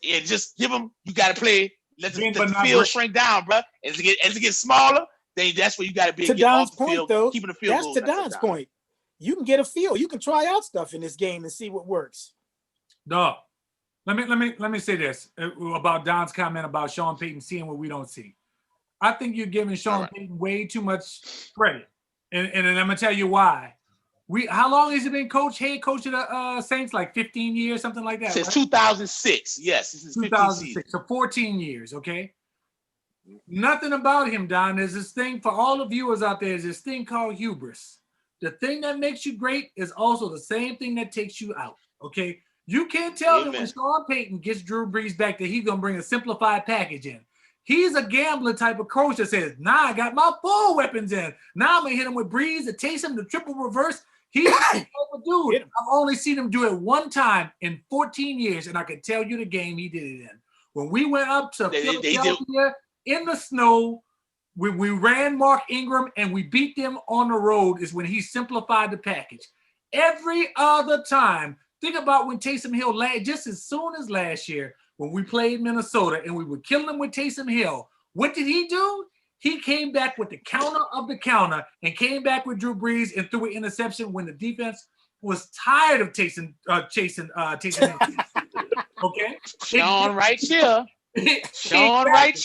And just give them, you got to play. Let the field shrink down, bro. As it gets smaller, then that's where you got to be. To Don's point, field, though, keeping the field that's goal, to Don's point. You can get a feel. You can try out stuff in this game and see what works. No, let me say this about Don's comment about Sean Payton seeing what we don't see. I think you're giving Sean Payton way too much credit, and I'm gonna tell you why. How long has he been head coach of the Saints? Like 15 years, something like that. Since 2006. Yes, this is 2006. So 14 years, okay? Nothing about him, Don. There's this thing for all the viewers out there, is this thing called hubris. The thing that makes you great is also the same thing that takes you out, okay? You can't tell me when Sean Payton gets Drew Brees back that he's going to bring a simplified package in. He's a gambler type of coach that says, I got my full weapons in. Now I'm going to hit him with Brees, the Taysom, the triple reverse. He's a type of dude. I've only seen him do it one time in 14 years, and I can tell you the game he did it in. When we went up to Philadelphia in the snow, we ran Mark Ingram and we beat them on the road is when he simplified the package. Every other time, think about when Taysom Hill, just as soon as last year, when we played Minnesota and we were killing them with Taysom Hill. What did he do? He came back with the counter of the counter and came back with Drew Brees and threw an interception when the defense was tired of chasing Hill. Okay? Sean right here. Sean Exactly. right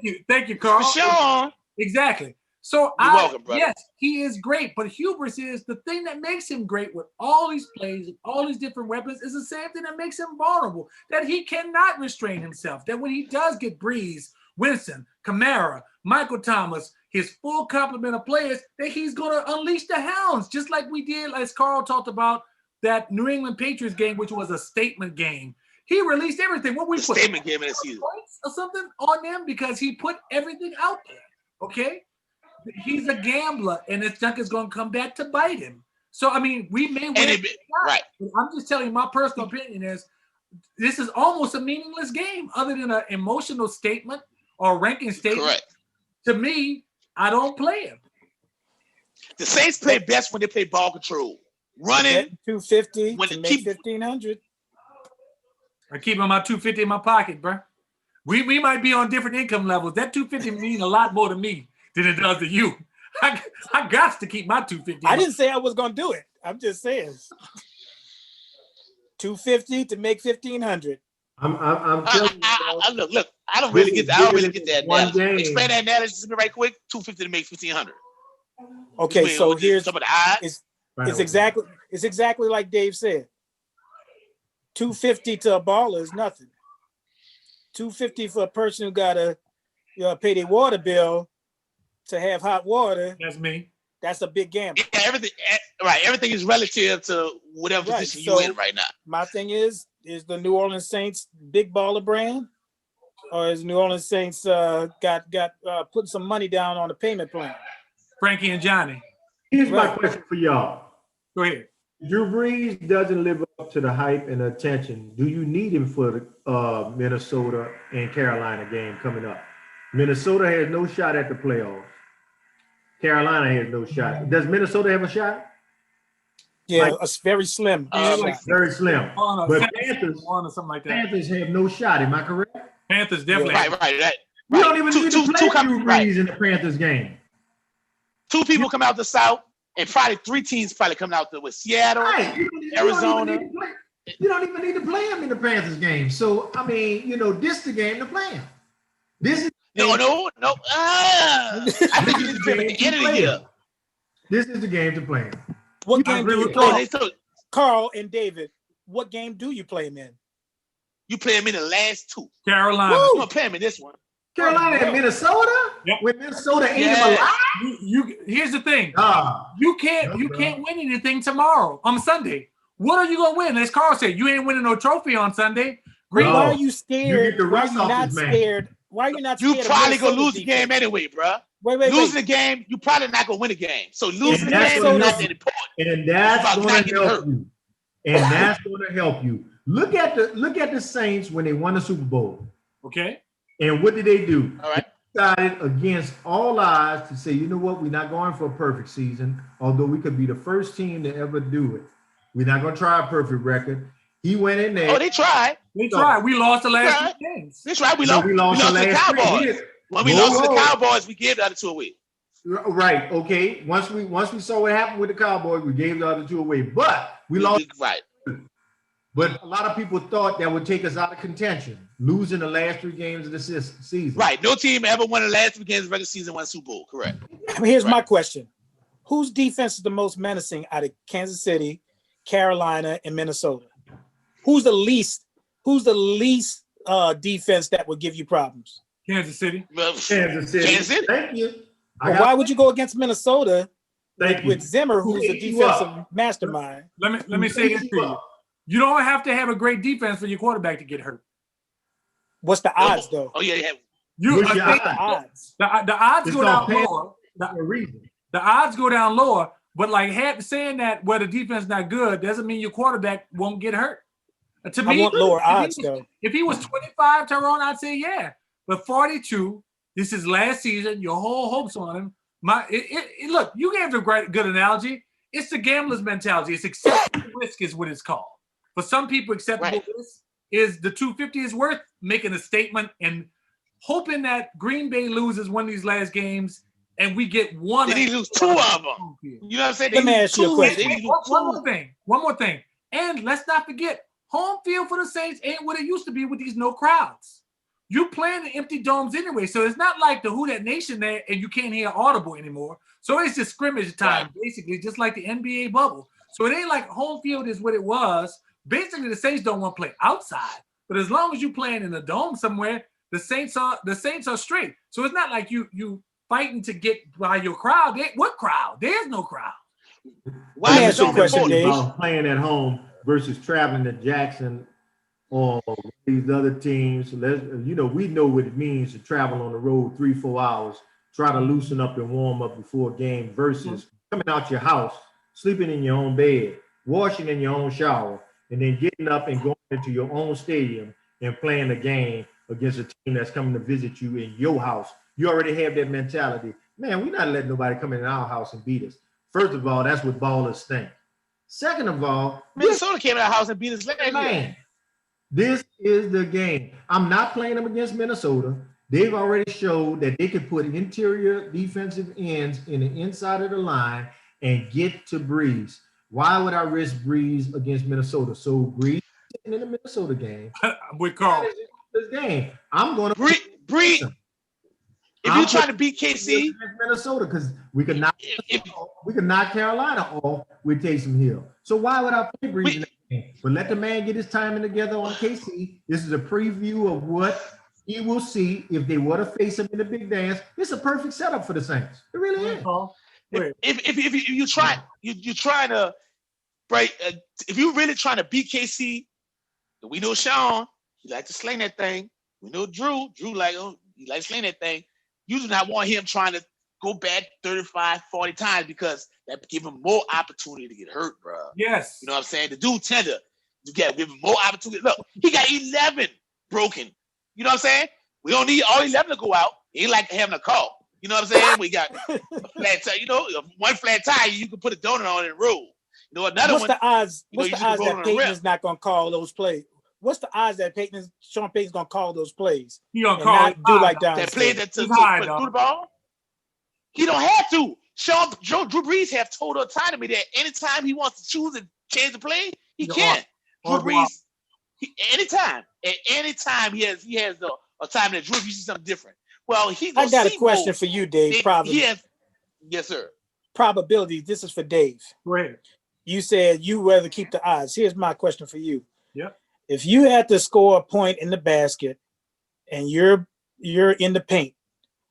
here. Thank you, Carl. Sean. Exactly. So You're welcome, brother. yes, he is great, but hubris is the thing that makes him great with all these plays, all these different weapons is the same thing that makes him vulnerable, that he cannot restrain himself, that when he does get Brees, Winston, Kamara, Michael Thomas, his full complement of players, that he's going to unleash the hounds, just like we did, as Carl talked about, that New England Patriots game, which was a statement game. He released everything. What we put statement game in the season points or something on them because he put everything out there. Okay, he's a gambler, and this junk is going to come back to bite him. So I mean, we may win. Right. I'm just telling you, my personal opinion is this is almost a meaningless game, other than an emotional statement or ranking statement. Correct. To me, I don't play him. The Saints play best when they play ball control, running 250 when to they make keep 1,500. I keep my 250 in my pocket, bro. We might be on different income levels. That 250 means a lot more to me than it does to you. I got to keep my 250. I didn't say I was going to do it. I'm just saying. 250 to make 1,500. I'm telling you. Look. I don't really get that. One Analysis. game. Explain that analysis to me right quick. 250 to make 1,500. Okay, so here's some of the odds. It's exactly like Dave said. 250 to a baller is nothing. 250 for a person who got to pay their water bill to have hot water. That's me. That's a big gamble. Yeah, everything is relative to whatever position so you're in right now. My thing is the New Orleans Saints big baller brand, or is New Orleans Saints got putting some money down on the payment plan? Frankie and Johnny. Here's my question for y'all. Go ahead. Drew Brees doesn't live up to the hype and attention. Do you need him for the Minnesota and Carolina game coming up? Minnesota has no shot at the playoffs. Carolina has no shot. Does Minnesota have a shot? Yeah, it's very slim. Very slim. But Panthers, or something like that. Panthers have no shot. Am I correct? Panthers definitely. Right. We don't even need to play Drew Brees in the Panthers game. Two people come out the South, and probably three teams probably coming out there with Seattle, Right. Arizona. You don't even need to play him in the Panthers game. So, I mean, this is the game to play him. This is No. I think you need to play at the end of the year. This is the game to play him. What game do you play? So Carl and David, what game do you play him in? you play them in the last two. Carolina. You gonna play them in this one? Carolina and Minnesota? Yep. When Minnesota ain't Yes. even alive? You here's the thing. Ah, You can't win anything tomorrow on Sunday. What are you gonna win? As Carl said, you ain't winning no trophy on Sunday. Why No. are you scared? You get the Why are rust you off not this man. scared? Why are you not You scared? probably of gonna Minnesota's lose the game defense? anyway, bro. Wait. Losing the game, you probably not gonna win the game. So losing the that's game gonna is not help that important. and that's It's about going not to getting help hurt. you. And that's going to help you. Look at the Saints when they won the Super Bowl. Okay. And what did they do? All right. They decided against all odds to say, you know what, we're not going for a perfect season, although we could be the first team to ever do it. We're not going to try a perfect record. He went in there. Oh, they tried. We tried. We lost the last Right. two games. That's right. We No, lost. We lost the to the last three. Cowboys. When we Whoa, lost to the whoa. Cowboys, we gave the other two away. Right. Okay. Once we saw what happened with the Cowboys, we gave the other two away. But we lost. Right. But a lot of people thought that would take us out of contention, losing the last three games of the season. Right. No team ever won the last three games of the regular season, won Super Bowl. Correct. Here's my question: whose defense is the most menacing out of Kansas City, Carolina, and Minnesota? Who's the least defense that would give you problems? Kansas City. Well, Kansas City. Kansas City. Thank you. Well, why would you go against Minnesota Thank with you. Zimmer, who's a Who ate you up? defensive mastermind? Let me say this to you. You don't have to have a great defense for your quarterback to get hurt. What's the odds, though? Oh yeah. What's your I think Odds. the odds It's go called down lower. For a reason. The odds go down lower, but saying that where the defense not good doesn't mean your quarterback won't get hurt. To I me, want lower if he odds, was- though. If he was 25, Tyrone, I'd say yeah. But 42, this is last season. Your whole hopes on him. Look, you gave a good analogy. It's the gambler's mentality. It's acceptable risk is what it's called. For some people, acceptable Right. risk is the 250 is worth making a statement and hoping that Green Bay loses one of these last games and we get one. Did he lose 2 of them? You know what I'm saying? Let me ask you a question. One more thing. And let's not forget, home field for the Saints ain't what it used to be with these no crowds. You playing the empty domes anyway, so it's not like the Who That Nation there and you can't hear audible anymore. So it's just scrimmage time, basically, just like the NBA bubble. So it ain't like home field is what it was. Basically, the Saints don't want to play outside, but as long as you playing in a dome somewhere, the Saints are straight. So it's not like you fighting to get by your crowd. What crowd? There's no crowd. Let me ask you a question, Dave. Playing at home versus traveling to Jackson or these other teams. We know what it means to travel on the road 3-4 hours, try to loosen up and warm up before a game versus coming out your house, sleeping in your own bed, washing in your own shower, and then getting up and going into your own stadium and playing a game against a team that's coming to visit you in your house. You already have that mentality. Man, we're not letting nobody come in our house and beat us. First of all, that's what ballers think. Second of all, Minnesota came in our house and beat us last year. This is the game. I'm not playing them against Minnesota. They've already showed that they can put interior defensive ends in the inside of the line and get to Brees. Why would I risk Brees against Minnesota? So Brees in the Minnesota game. With Carl. This game. I'm going to Brees. If you're trying to beat KC, Minnesota, because we could knock Carolina off with Taysom Hill. So why would I play Brees in that game? But let the man get his timing together on KC. This is a preview of what he will see if they were to face him in the big dance. It's a perfect setup for the Saints. It really is. If you try, you're trying to, right? If you're really trying to beat KC, we know Sean, he like to sling that thing. We know Drew he likes to sling that thing. You do not want him trying to go back 35, 40 times because that give him more opportunity to get hurt, bro. Yes. You know what I'm saying? The dude tender, you got to give him more opportunity. Look, he got 11 broken. You know what I'm saying? We don't need all 11 to go out. He ain't like having a call. You know what I'm saying? We got a flat tire. One flat tire, you can put a donut on it and roll. Another what's one. The odds? What's the odds that Peyton rim. is not going to call those plays? What's the odds that Sean Payton's going to call those plays? He gonna call not do like that play that to through the ball? He don't have to. Drew Brees have told autonomy that anytime he wants to choose and change the play, he can. Drew Brees, anytime he has the autonomy that Drew Brees is something different. Well, I got a question for you, Dave. Yes, sir. Probability. This is for Dave. Go ahead. You said you rather keep the odds. Here's my question for you. Yep. If you had to score a point in the basket and you're in the paint,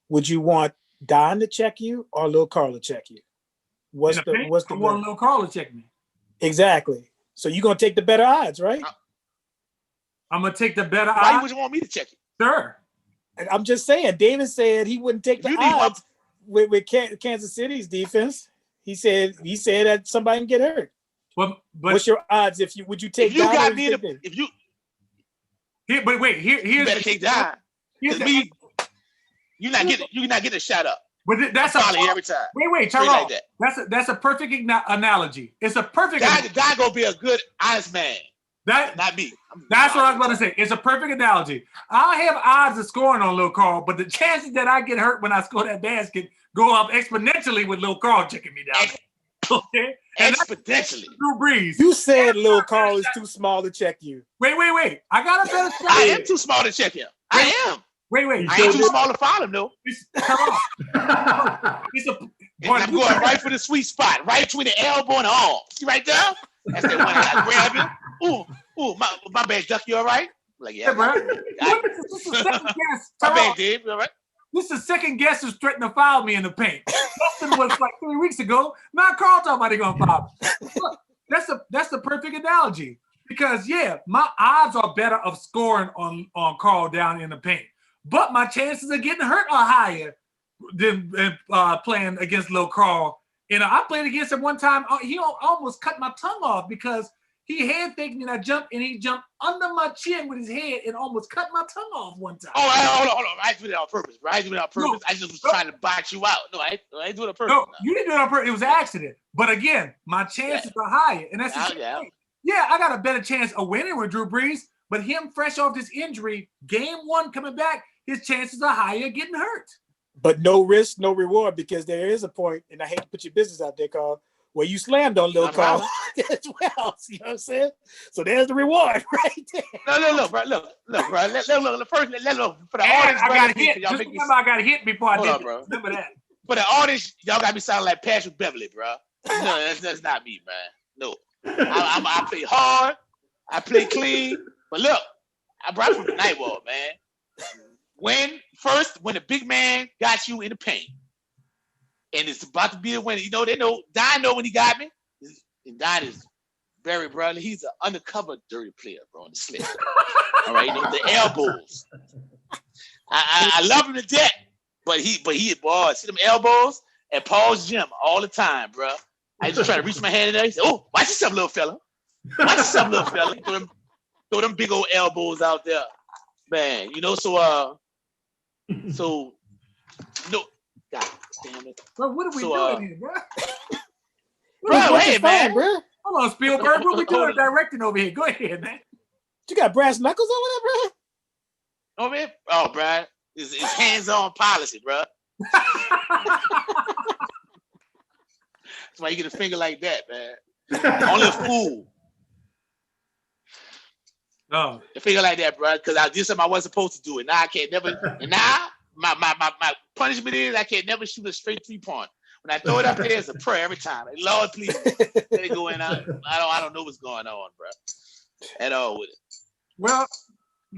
would you want Don to check you or Lil Carl to check you? What's the I want Lil Carl to check me. Exactly. So you're gonna take the better odds, right? I'm gonna take the better odds. Why would you want me to check you? Sure. I'm just saying. David said he wouldn't take the odds with Kansas City's defense. He said that somebody can get hurt. But what's your odds would you take? If you got me, here's better take Don. You're not getting a shot up. But that's every time. Wait, Tyrone. Like that's a perfect analogy. It's a perfect. Don gonna be a good honest man. Not me. That's what I was about to say. It's a perfect analogy. I have odds of scoring on Lil Carl, but the chances that I get hurt when I score that basket go up exponentially with Lil Carl checking me down. Okay. And exponentially. Drew Brees. You said Lil Carl is too small to check you. Wait. I got a better shot. I am too small to check him. I am. Wait. I ain't too small to follow him, though. I'm going right for the sweet spot, right between the elbow and the arm. See right there? That's that one I grab him. Ooh, my bad, Duck, you all right? Like, yeah, bro. This is second guess. My bad, Dave, you all right? This is second guess who's threatening to foul me in the paint. Justin was like 3 weeks ago. Now Carl talking about he gonna foul me. Look, that's the perfect analogy. Because my odds are better of scoring on Carl down in the paint. But my chances of getting hurt are higher than playing against Lil Carl. And I played against him one time. He almost cut my tongue off because he hand faked me and I jumped and he jumped under my chin with his head and almost cut my tongue off one time. Oh, hold on. I didn't do that on purpose, bro. I didn't do that on purpose. I just was trying to box you out. No, I didn't do it on purpose. No, you didn't do it on purpose. It was an accident. But again, my chances are higher. And that's the thing. Yeah, I got a better chance of winning with Drew Brees. But him fresh off this injury, game one coming back, his chances are higher getting hurt. But no risk, no reward, because there is a point, and I hate to put your business out there, Carl, where you slammed on Lil Carl as well. You know what I'm saying? So there's the reward right there. No, bro. Look, bro. First, let look for the audience. I got hit. hit. Just remember, I got hit before I did. Bro. Remember that. For the audience, y'all got me sounding like Patrick Beverly, bro. No, that's not me, man. No, I play hard. I play clean. But look, I brought from the night wall, man. When the big man got you in the paint, and it's about to be a winner, Don know when he got me. And Don is very brother. He's an undercover dirty player, bro, on the slip. All right, the elbows. I love him to death, but boy, see them elbows at Paul's gym all the time, bro. I just try to reach my hand in there. He said, "Oh, watch yourself, little fella. Watch yourself, little fella." Throw them big old elbows out there, man. So no, God damn it. Bro, what are we doing here, bro? Bro, hey, man. Bro. Hold on, Spielberg. What we doing directing over here? Go ahead, man. You got brass knuckles over there, bro? Oh, man. Oh, bro. It's hands-on policy, bro. That's why you get a finger like that, man. Only a fool. Oh. A finger like that, bro. Because I did something I wasn't supposed to do. And now I can't never. And now my punishment is I can't never shoot a straight 3-point. When I throw it up there, it's a prayer every time. Like, Lord, please, let it go in. I don't know what's going on, bro. At all with it. Well,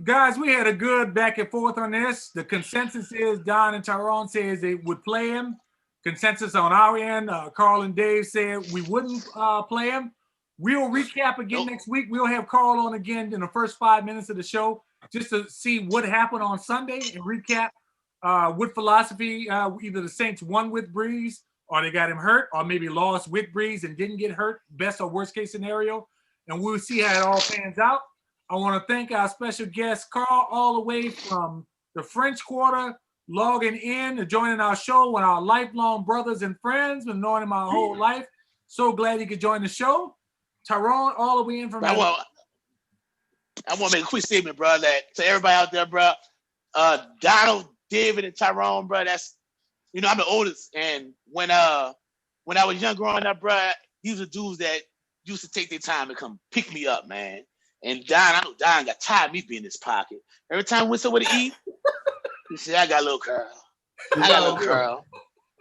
guys, we had a good back and forth on this. The consensus is Don and Tyrone says they would play him. Consensus on our end, Carl and Dave said we wouldn't play him. We'll recap again next week. We'll have Carl on again in the first 5 minutes of the show just to see what happened on Sunday and recap what philosophy either the Saints won with Brees or they got him hurt or maybe lost with Brees and didn't get hurt, best or worst case scenario. And we'll see how it all pans out. I want to thank our special guest, Carl, all the way from the French Quarter, logging in and joining our show with our lifelong brothers and friends. Been knowing him my whole life. So glad he could join the show. Tyrone, all the way in from I want to make a quick statement, bro, that to everybody out there, bro, Donald, David, and Tyrone, bro, that's, I'm the oldest. And when I was young growing up, bro, these are dudes that used to take their time to come pick me up, man. And I know Don got tired of me being in his pocket. Every time we went somewhere to eat, he said, I got a little curl. I got a little curl.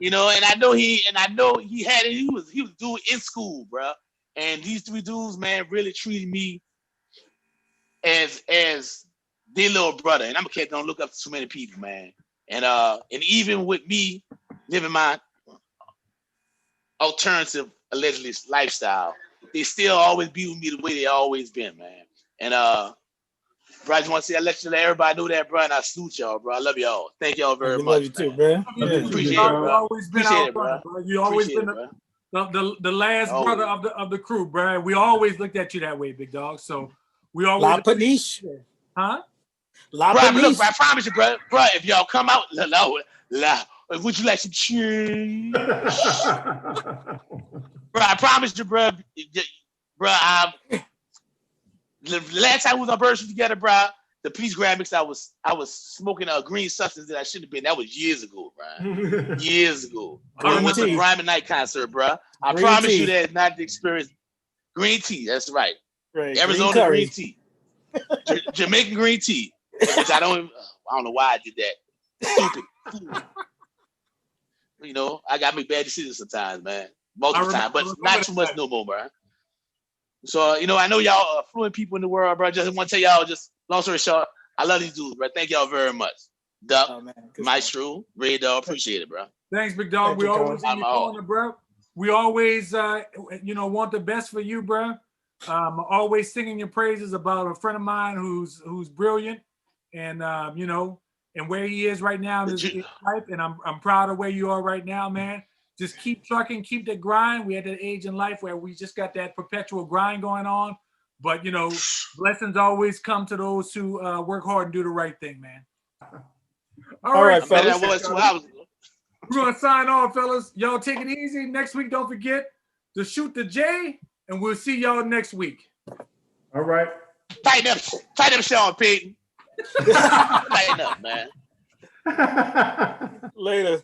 And I know he was doing in school, bro. And these three dudes, man, really treated me as their little brother. And I'm a kid, don't look up to too many people, man. And even with me living my alternative, allegedly, lifestyle, they still always be with me the way they always been, man. And bro, I just want to say I let everybody know that, bro, and I salute y'all, bro. I love y'all. Thank y'all very much. Love you too, bro. Appreciate it, bro. Always been Appreciate our it, brother, bro. bro. You always Appreciate been it, the last brother of the crew, bro. We always looked at you that way, big dog. So we always La Paniche. huh? La bro, Paniche. look, bro, I promise you, bro, if y'all come out, would you like some cheese? Bro, I promise you, bro. The last time we was on Bird together, bro, the police grabbed me because I was smoking a green substance that I shouldn't have been. That was years ago, bro. Years ago. I went to the Grime and Night concert, bro. I promise you that is not the experience. Green tea, that's right. Right. Arizona green tea. Jamaican green tea. Which I don't know why I did that. Stupid. I got me bad decisions sometimes, man. Multiple times, but not too much no more, bro. So, I know y'all are fluent people in the world, bro. Just want to tell y'all, just long story short, I love these dudes, bro. Thank y'all very much. Duck, Maestro, Ray Dog, appreciate it, bro. Thanks, big dog. We always in your corner, bro. We always, want the best for you, bro. Always singing your praises about a friend of mine who's brilliant, and and where he is right now in his life. And I'm proud of where you are right now, man. Just keep trucking, keep the grind. We at that age in life where we just got that perpetual grind going on. But, blessings always come to those who work hard and do the right thing, man. All right, fellas. We're going to sign off, fellas. Y'all take it easy. Next week, don't forget to shoot the J, and we'll see y'all next week. All right. Tighten up, Sean Payton. Tighten up, man. Later.